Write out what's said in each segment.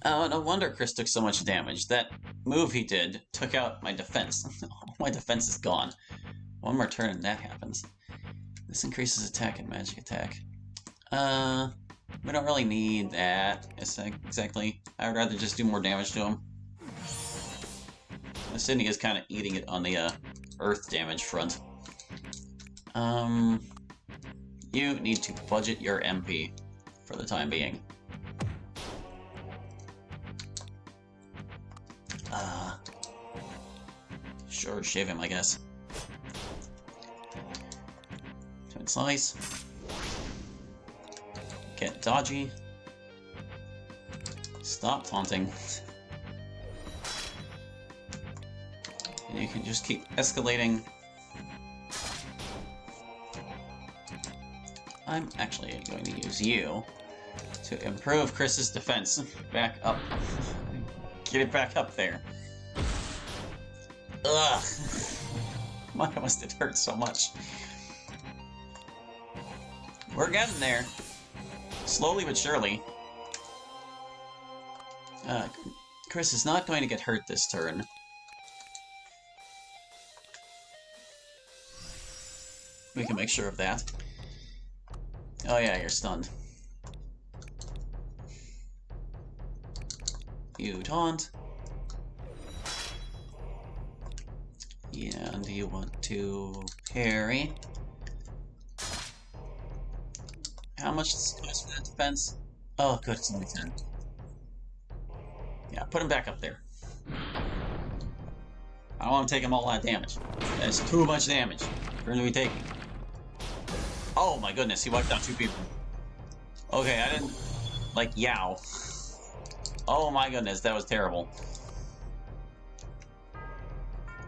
Oh, no wonder Chris took so much damage. That move he did took out my defense. All my defense is gone. One more turn and that happens. This increases attack and magic attack. We don't really need that, exactly. I would rather just do more damage to him. Sydney is kind of eating it on the earth damage front. You need to budget your MP for the time being. Sure, shave him, I guess. Twin Slice. Get dodgy. Stop taunting. And you can just keep escalating. I'm actually going to use you to improve Chris's defense back up. Get it back up there. Ugh! Why must it hurt so much? We're getting there. Slowly but surely. Chris is not going to get hurt this turn. We can make sure of that. Oh yeah, you're stunned. You taunt. And you want to parry. How much does it cost for that defense? Oh, good, it's only 10. Yeah, put him back up there. I don't want to take him all that damage. That's too much damage for him to be taking. Oh my goodness, he wiped out 2 people. Okay, I didn't... like, yow. Oh my goodness, that was terrible.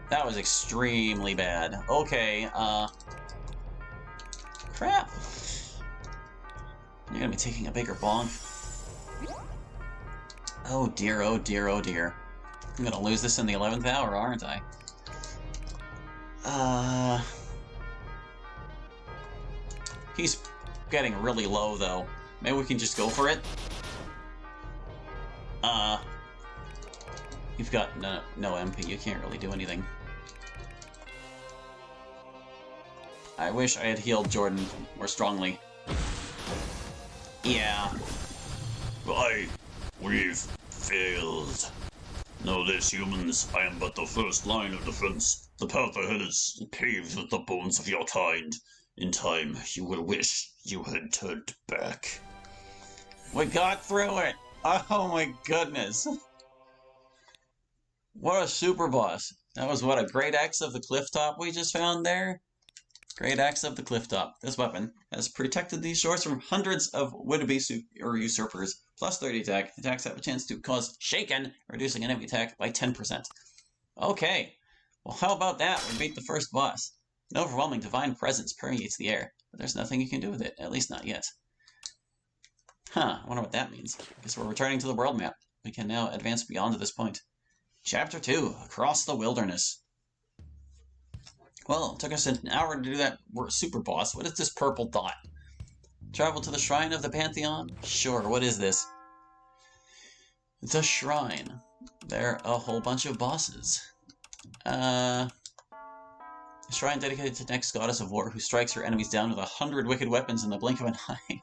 That was extremely bad. Okay, crap. You're gonna be taking a bigger bonk. Oh dear, oh dear, oh dear. I'm gonna lose this in the 11th hour, aren't I? He's getting really low, though. Maybe we can just go for it? You've got no MP. You can't really do anything. I wish I had healed Jordan more strongly. Yeah. We've failed. Know this, humans. I am but the first line of defense. The path ahead is paved with the bones of your kind. In time, you will wish you had turned back. We got through it! Oh my goodness! What a super boss. That was, what, a Great Axe of the Clifftop we just found there? Great Axe of the Clifftop. This weapon has protected these shores from hundreds of would-be usurpers. Plus 30 attack. Attacks have a chance to cause shaken, reducing enemy attack by 10%. Okay. Well, how about that? We beat the first boss. An overwhelming divine presence permeates the air, but there's nothing you can do with it, at least not yet. Huh, I wonder what that means. I guess we're returning to the world map. We can now advance beyond this point. Chapter 2, Across the Wilderness. Well, it took us an hour to do that super boss. What is this purple dot? Travel to the Shrine of the Pantheon? Sure, what is this? The Shrine. There are a whole bunch of bosses. A shrine dedicated to the next goddess of war who strikes her enemies down with 100 wicked weapons in the blink of an eye.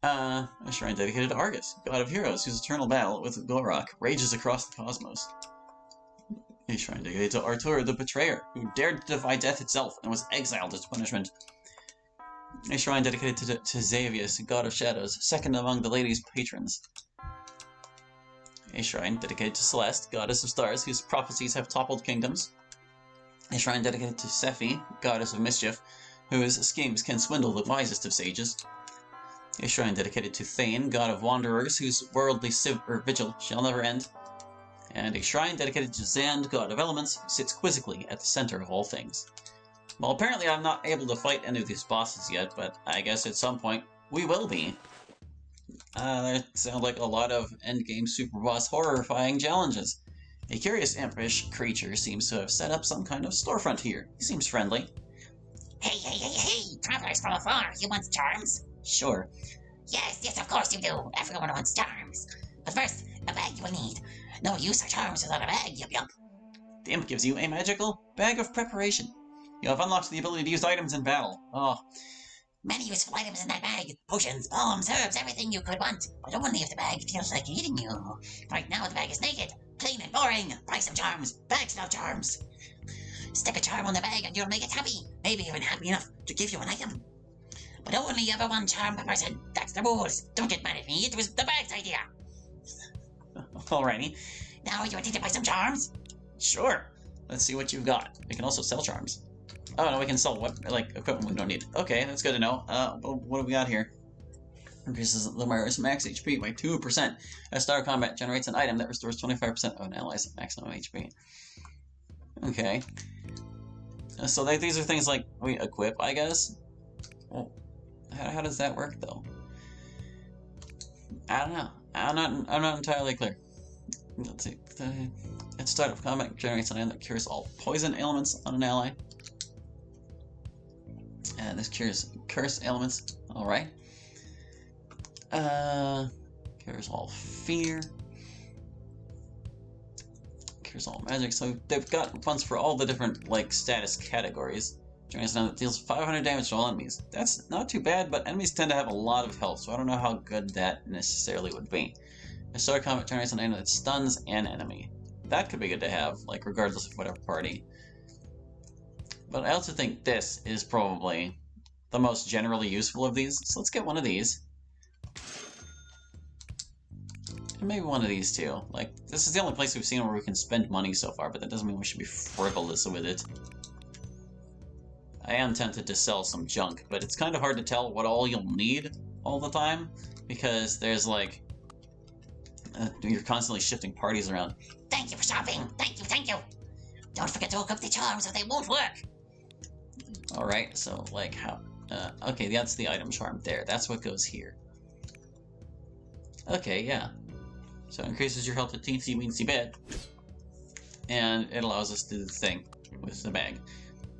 A shrine dedicated to Argus, god of heroes whose eternal battle with Gorok rages across the cosmos. A shrine dedicated to Artur the Betrayer, who dared to defy death itself and was exiled as punishment. A shrine dedicated to Xavius, god of shadows, second among the lady's patrons. A shrine dedicated to Celeste, goddess of stars, whose prophecies have toppled kingdoms. A shrine dedicated to Sephi, goddess of mischief, whose schemes can swindle the wisest of sages. A shrine dedicated to Thane, god of wanderers, whose worldly vigil shall never end. And a shrine dedicated to Zand, god of elements, who sits quizzically at the center of all things. Well, apparently I'm not able to fight any of these bosses yet, but I guess at some point we will be. That sound like a lot of endgame super boss horrifying challenges. A curious impish creature seems to have set up some kind of storefront here. He seems friendly. Hey, travelers from afar, you want charms? Sure. Yes, yes, of course you do. Everyone wants charms. But first, a bag you will need. No use of charms without a bag, yup yup. The imp gives you a magical bag of preparation. You have unlocked the ability to use items in battle. Oh, Many useful items in that bag. Potions, bombs, herbs, everything you could want. But only if the bag feels like eating you. Right now the bag is naked, plain and boring. Buy some charms. Bags love charms. Stick a charm on the bag and you'll make it happy. Maybe even happy enough to give you an item. But only ever one charm per person. That's the rules. Don't get mad at me. It was the bag's idea. alrighty. Now are you ready to buy some charms? Sure. Let's see what you've got. We can also sell charms. Oh, no, we can sell equipment we don't need. Okay, that's good to know. What do we got here? Increases the Myra's max HP by 2%. At start of combat, generates an item that restores 25% of an ally's maximum HP. Okay. So these are things like we equip, I guess? Well, how does that work, though? I don't know. I'm not entirely clear. Let's see. At start of combat, generates an item that cures all poison ailments on an ally. And this cures curse ailments. Alright. Cures all fear. Cures all magic. So they've got ones for all the different, like, status categories. Generates an item that deals 500 damage to all enemies. That's not too bad, but enemies tend to have a lot of health, so I don't know how good that necessarily would be. At start of combat, generates an item that stuns an enemy. That could be good to have, like, regardless of whatever party. But I also think this is probably the most generally useful of these, so let's get one of these. And maybe one of these too. Like, this is the only place we've seen where we can spend money so far, but that doesn't mean we should be frivolous with it. I am tempted to sell some junk, but it's kind of hard to tell what all you'll need all the time, because there's like... you're constantly shifting parties around. Thank you for shopping. Thank you, thank you. Don't forget to hook up the charms or they won't work. Alright, so like how... okay, that's the item charm there. That's what goes here. Okay, yeah. So it increases your health a teensy weensy bit. And it allows us to do the thing with the bag.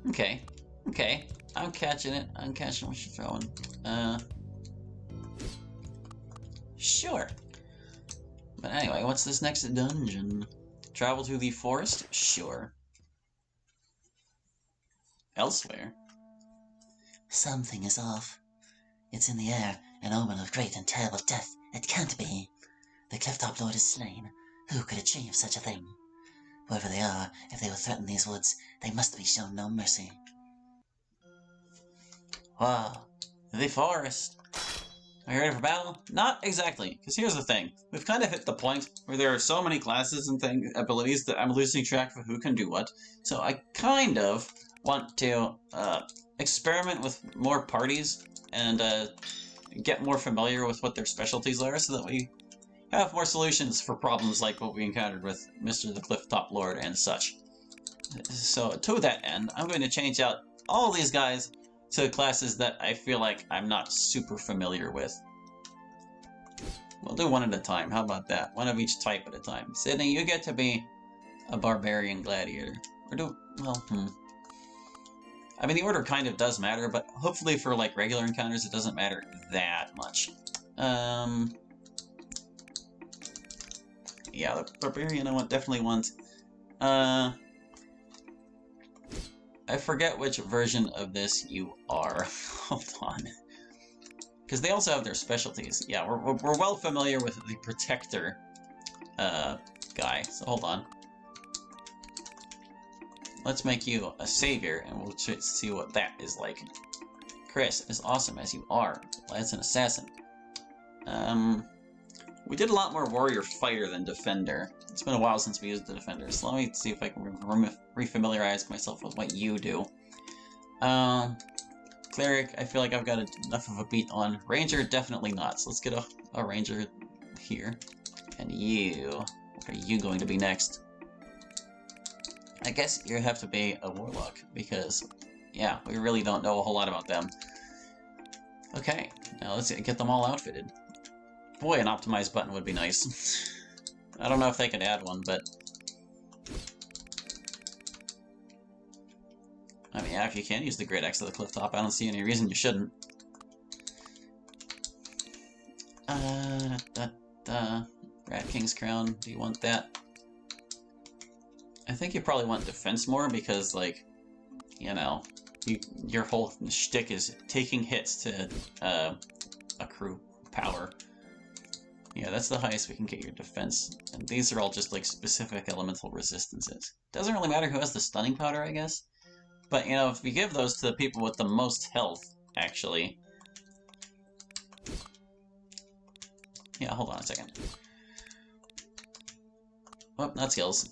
Okay. Okay. I'm catching it. I'm catching what you're throwing. Sure. But anyway, what's this next dungeon? Travel to the forest? Sure. Elsewhere? Something is off. It's in the air, an omen of great and terrible death. It can't be. The Clifftop Lord is slain. Who could achieve such a thing? Whoever they are, if they will threaten these woods, they must be shown no mercy. Wow. The forest. Are you ready for battle? Not exactly, because here's the thing. We've kind of hit the point where there are so many classes and abilities that I'm losing track of who can do what. So I kind of want to experiment with more parties and get more familiar with what their specialties are so that we have more solutions for problems like what we encountered with Mr. the Clifftop Lord and such. So to that end, I'm going to change out all these guys to classes that I feel like I'm not super familiar with. We'll do one at a time. How about that? One of each type at a time. Sydney, you get to be a barbarian gladiator. I mean, the order kind of does matter, but hopefully for, like, regular encounters, it doesn't matter that much. Yeah, the barbarian I definitely want. I forget which version of this you are. Hold on. Because they also have their specialties. Yeah, we're well familiar with the Protector guy, so hold on. Let's make you a Savior, and we'll see what that is like. Chris, as awesome as you are, that's an Assassin. We did a lot more Warrior Fighter than Defender. It's been a while since we used the Defender, so let me see if I can refamiliarize myself with what you do. Cleric, I feel like I've got enough of a beat on. Ranger, definitely not, so let's get a Ranger here. And you, what are you going to be next? I guess you have to be a Warlock, because, yeah, we really don't know a whole lot about them. Okay, now let's get them all outfitted. Boy, an optimized button would be nice. I don't know if they could add one, but... I mean, yeah, if you can use the Great Axe of the Clifftop, I don't see any reason you shouldn't. Rat King's Crown, do you want that? I think you probably want defense more because, like, you know, your whole shtick is taking hits to accrue power. Yeah, that's the highest we can get your defense. And these are all just, like, specific elemental resistances. Doesn't really matter who has the stunning powder, I guess. But, you know, if we give those to the people with the most health, actually... Yeah, hold on a second. Oh, not skills.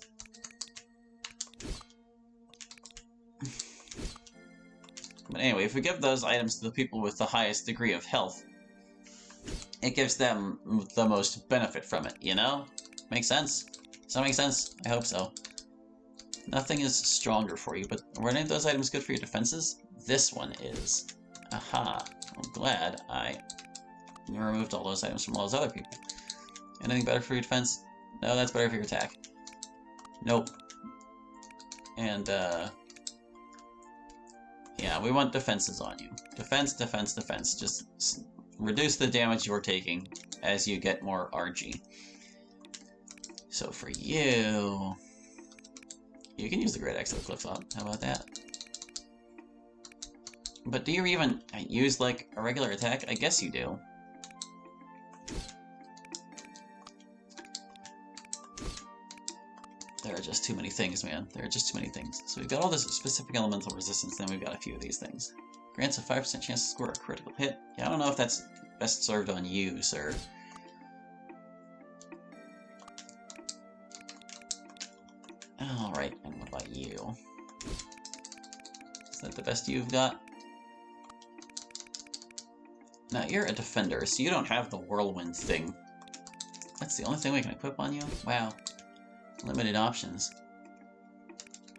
But anyway, if we give those items to the people with the highest degree of health, it gives them the most benefit from it, you know? Makes sense? Does that make sense? I hope so. Nothing is stronger for you, but were any of those items good for your defenses? This one is. Aha. I'm glad I removed all those items from all those other people. Anything better for your defense? No, that's better for your attack. Nope. And, yeah, we want defenses on you. Defense, defense, defense. Just reduce the damage you're taking as you get more RG. So for you... You can use the Great Axe of the Cliff-Top. How about that? But do you even use, like, a regular attack? I guess you do. There are just too many things, man. There are just too many things. So we've got all this specific elemental resistance, then we've got a few of these things. Grants a 5% chance to score a critical hit. Yeah, I don't know if that's best served on you, sir. Alright, and what about you? Is that the best you've got? Now, you're a defender, so you don't have the whirlwind thing. That's the only thing we can equip on you? Wow. Limited options.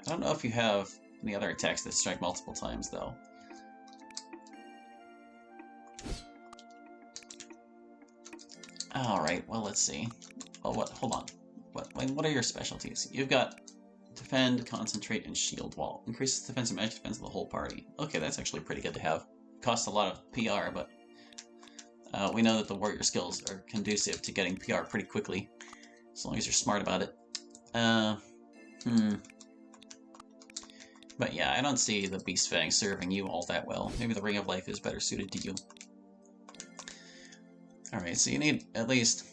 I don't know if you have any other attacks that strike multiple times, though. Alright, well, let's see. Oh, what? Hold on. What are your specialties? You've got Defend, Concentrate, and Shield Wall. Increases defense and magic defense of the whole party. Okay, that's actually pretty good to have. Costs a lot of PR, but we know that the warrior skills are conducive to getting PR pretty quickly, as long as you're smart about it. But yeah, I don't see the Beast Fang serving you all that well. Maybe the Ring of Life is better suited to you. Alright, so you need at least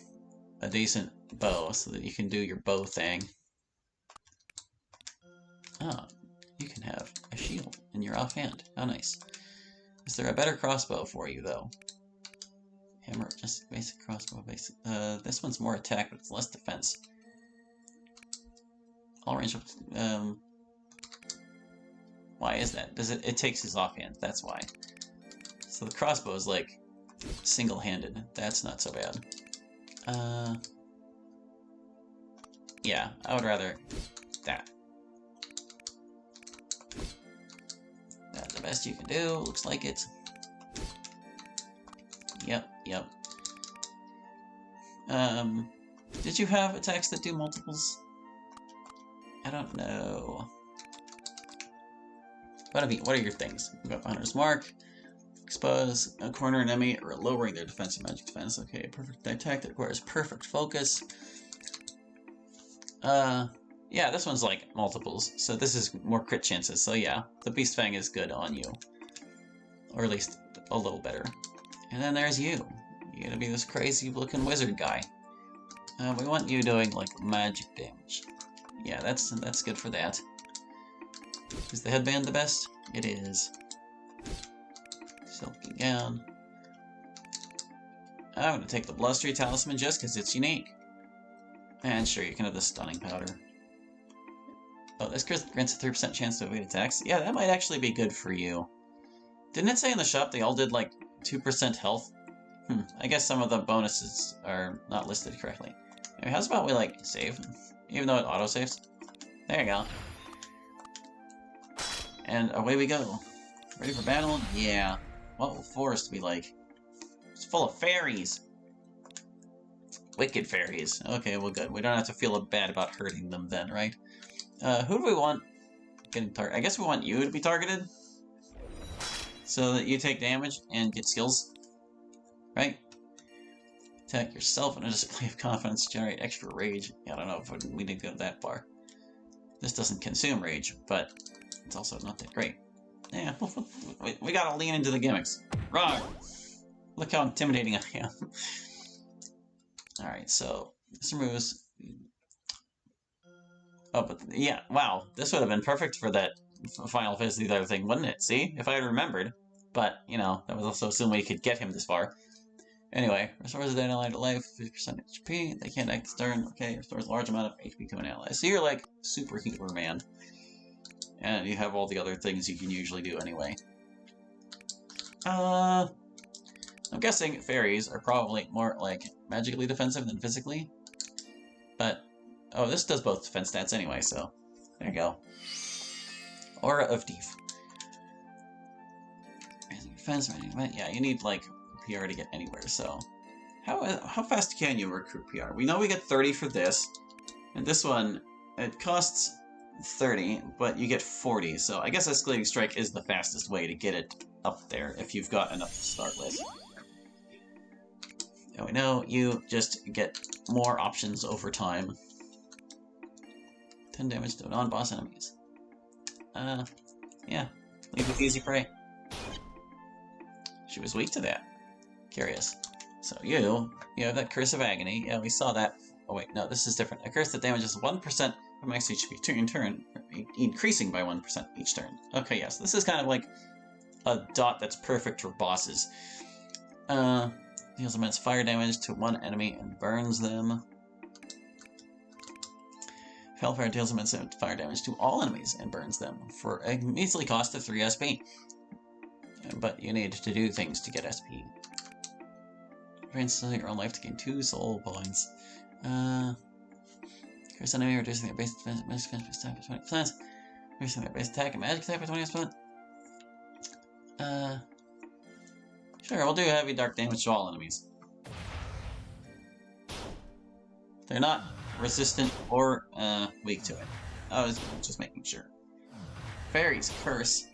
a decent bow so that you can do your bow thing. Ah, you can have a shield in your offhand. How nice. Is there a better crossbow for you, though? Hammer, just basic crossbow, basic. This one's more attack, but it's less defense. All range up to, why is that? It takes his offhand, that's why. So the crossbow is like single-handed. That's not so bad. Yeah, I would rather that. That's the best you can do, looks like it. Yep. Did you have attacks that do multiples? I don't know. What are your things? We've got Hunter's Mark, expose a corner enemy, or lowering their defense and magic defense. Okay, perfect attack that requires perfect focus. Yeah, this one's like multiples, so this is more crit chances, so yeah, the Beast Fang is good on you. Or at least a little better. And then there's you. You're gonna be this crazy looking wizard guy. We want you doing like magic damage. Yeah, that's good for that. Is the headband the best? It is. Silky gown. I'm gonna take the Blustery Talisman just because it's unique. And sure, you can have the Stunning Powder. Oh, this grants a 3% chance to evade attacks. Yeah, that might actually be good for you. Didn't it say in the shop they all did like 2% health? I guess some of the bonuses are not listed correctly. Maybe how's about we like save? Even though it auto-saves? There you go. And away we go. Ready for battle? Yeah. What will forest be like? It's full of fairies. Wicked fairies. Okay, well good. We don't have to feel bad about hurting them then, right? Who do we want getting targeted? I guess we want you to be targeted. So that you take damage and get skills. Right? Attack yourself in a display of confidence, generate extra rage. Yeah, I don't know if we didn't go that far. This doesn't consume rage, but it's also not that great. Yeah, we gotta lean into the gimmicks. Wrong! Look how intimidating I am. Alright, so this removes... Oh, but yeah, wow. This would have been perfect for that Final Fantasy other thing, wouldn't it? See? If I had remembered. But, you know, that was also assuming we could get him this far. Anyway, restores a dead ally to life, 50% HP. They can't act turn. Okay, restores a large amount of HP to an ally. So you're like super healer man. And you have all the other things you can usually do anyway. I'm guessing fairies are probably more like magically defensive than physically. But, oh, this does both defense stats anyway, so there you go. Aura of Deef. Defense, yeah, you need like PR to get anywhere, so how fast can you recruit PR? We know we get 30 for this, and this one, it costs 30, but you get 40, so I guess Escalating Strike is the fastest way to get it up there if you've got enough to start with. And we know you just get more options over time. 10 damage to non-boss enemies. Yeah, leave with easy prey. She was weak to that. Curious. So you have that Curse of Agony. Yeah, we saw that. Oh wait, no, this is different. A curse that damages 1% of max HP in turn, increasing by 1% each turn. Okay, yes, this is kind of like a dot that's perfect for bosses. Deals immense fire damage to one enemy and burns them. Hellfire deals immense fire damage to all enemies and burns them for a measly cost of 3 SP. But you need to do things to get SP. Drains your own life to gain 2 soul points. Curse enemy reducing their base defense, magic defense by 20%. Reducing their base attack and magic attack by 20%. Sure, we'll do heavy dark damage to all enemies. They're not resistant or weak to it. I was just making sure. Fairy's Curse.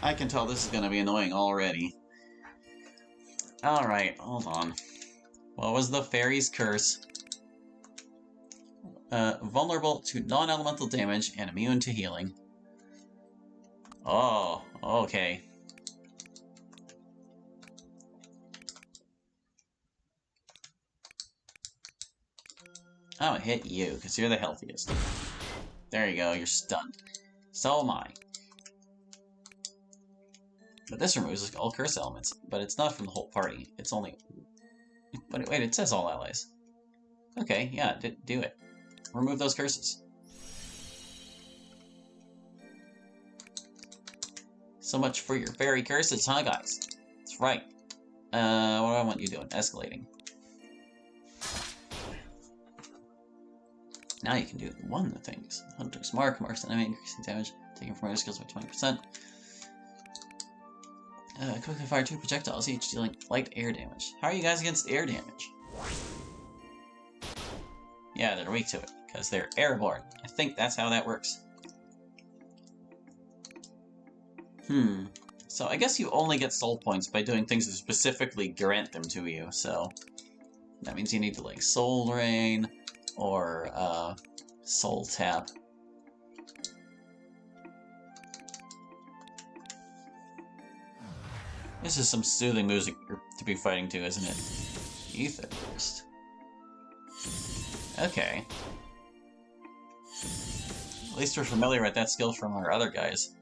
I can tell this is going to be annoying already. Alright, hold on. What was the Fairy's Curse? Vulnerable to non-elemental damage and immune to healing. Oh, okay. I'm gonna hit you, because you're the healthiest. There you go, you're stunned. So am I. But this removes all curse elements, but it's not from the whole party. It's only... But wait, it says all allies. Okay, yeah, do it. Remove those curses. So much for your fairy curses, huh, guys? That's right. What do I want you doing? Escalating. Now you can do one of the things. Hunter's Mark marks an enemy, increasing damage, taken from other skills by 20%. Quickly fire 2 projectiles each, dealing light air damage. How are you guys against air damage? Yeah, they're weak to it, because they're airborne. I think that's how that works. So I guess you only get soul points by doing things that specifically grant them to you, so... That means you need to, like, Soul Rain, or, Soul Tap. This is some soothing music to be fighting to, isn't it? Ether Burst. Okay. At least we're familiar with that skill from our other guys.